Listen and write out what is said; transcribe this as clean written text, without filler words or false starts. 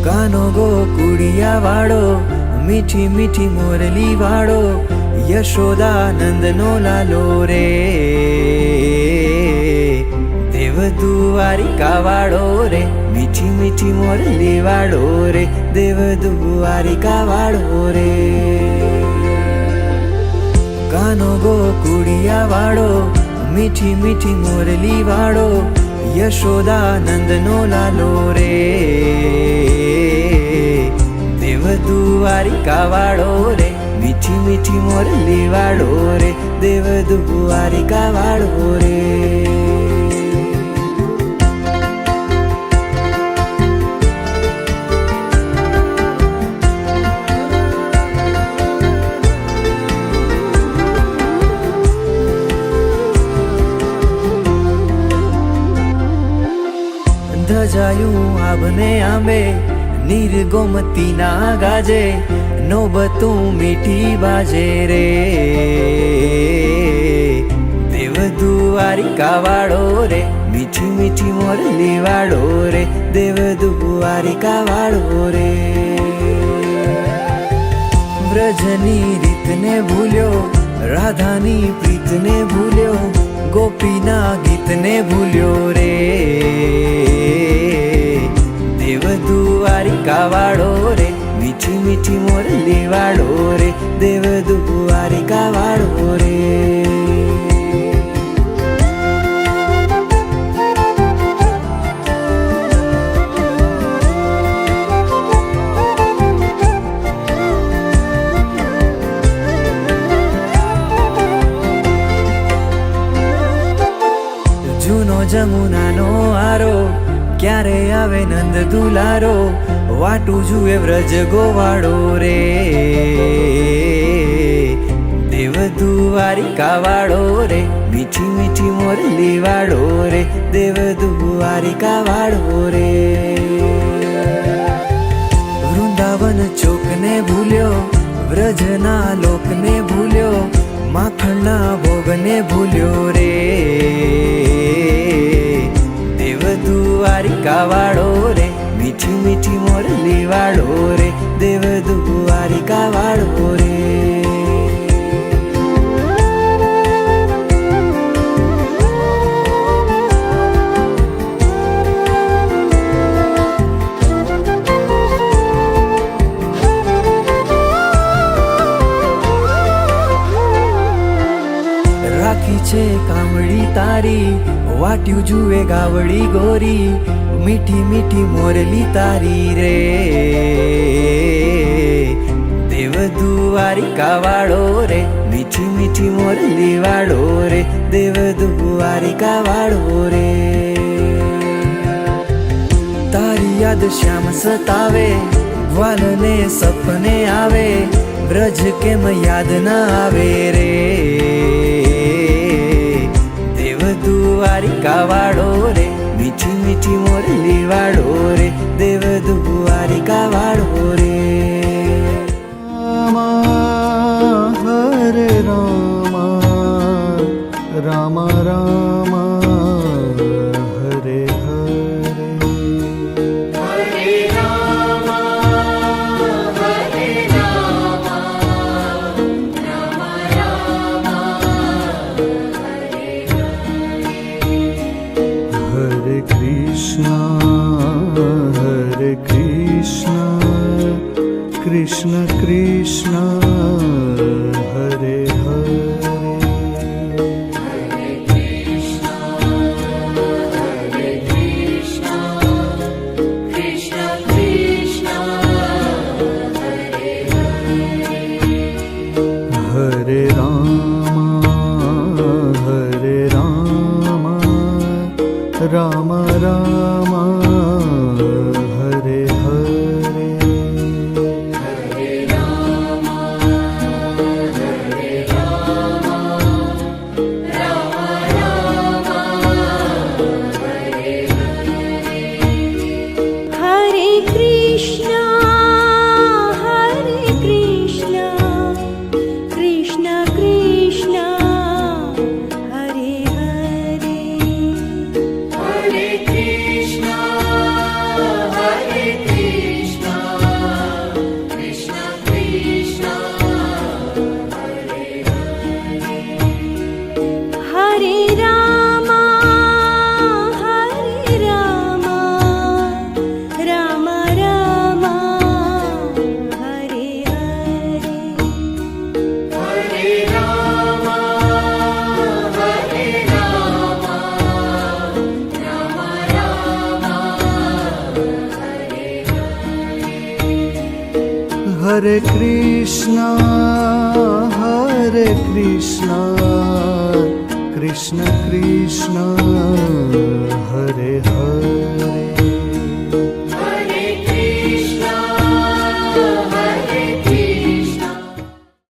કાનો ગોકુડિયા વાળો, મીઠી મીઠી મોરલી વાળો, યશોદાનંદનો લાલો રે. દેવ દ્વારિકા વાળો રે, મીઠી મીઠી મોરલી વાળો રે, દેવ દ્વારિકા વાળો રે. કાનો ગોકુડિયા વાળો, મીઠી મીઠી મોરલી વાળો, યશોદાનંદનો લાલો રે. દેવ દ્વારિકા વાળો રે, મીઠી મીઠી મોરલી વાળો રે, દેવ દ્વારિકા વાળો રે. ધજાયું આભને આંબે, નીર ગોમતીના ગાજે, નોબતું મીઠી બાજે રે. દેવ દ્વારિકા વાળો રે, મીઠી મીઠી મોરલી વાળો રે, દેવ દ્વારિકા વાળો રે. વ્રજની રીતને ભૂલ્યો, રાધાની પ્રીતને ભૂલ્યો, ગોપીના ગીતને ભૂલ્યો રે. દેવ દ્વારિકા વાળો રે, મીઠી મીઠી મોરલી વાળો રે, દેવ દ્વારિકા વાળો રે. જૂનો જમુનાનો આરો, ક્યારે આવે નંદ દુલારો, વાટું જુએ વ્રજ ગોવાળો રે. દેવ દ્વારિકાવાળો રે, મીઠી મીઠી મોરલી વાળો રે, દેવ દ્વારિકાવાળો રે. વૃંદાવન ચોકને ભૂલ્યો, વ્રજના લોકને ભૂલ્યો, માખણના ભોગને ભૂલ્યો રે, દેવ દ્વારિકાવાળો રે, મીઠી મીઠી મોરલી વાળો રે, દેવ દ્વારિકાવાળો રે. રાખી છે કામળી તારી, વાટ્યું જુએ ગાવડી ગોરી, મીઠી મીઠી મોરલી તારી રે, દેવ દ્વારિકાવાળો રે, મીઠી મીઠી મોરલી વાળો રે, દેવ દ્વારિકાવાળો રે. તારી યાદ શ્યામ સતાવે, ગ્વાલને સપને આવે, બ્રજ કેમ યાદ ના આવે રે, દેવ દ્વારિકાવાળો રે, મીઠી મીઠી મોરલી વાળો રે, દેવ દ્વારિકાવાળો રે. હરે રામ રામ રામ હરે હરે. Hare Krishna, Krishna Krishna, Hare Hare. Krishna Krishna, Hare Rama, Rama Rama, Hare Hare. Hare Krishna, Hare Krishna, Krishna Krishna, Hare Hare. Hare Krishna, Hare Krishna, Krishna Krishna, Hare Hare. Hare Rama, Hare Rama, Rama Rama, Hare Hare. Hare Rama, Hare Rama, Rama Rama, Hare Hare. Hare Krishna, Hare Krishna, Krishna Krishna, Hare Hare.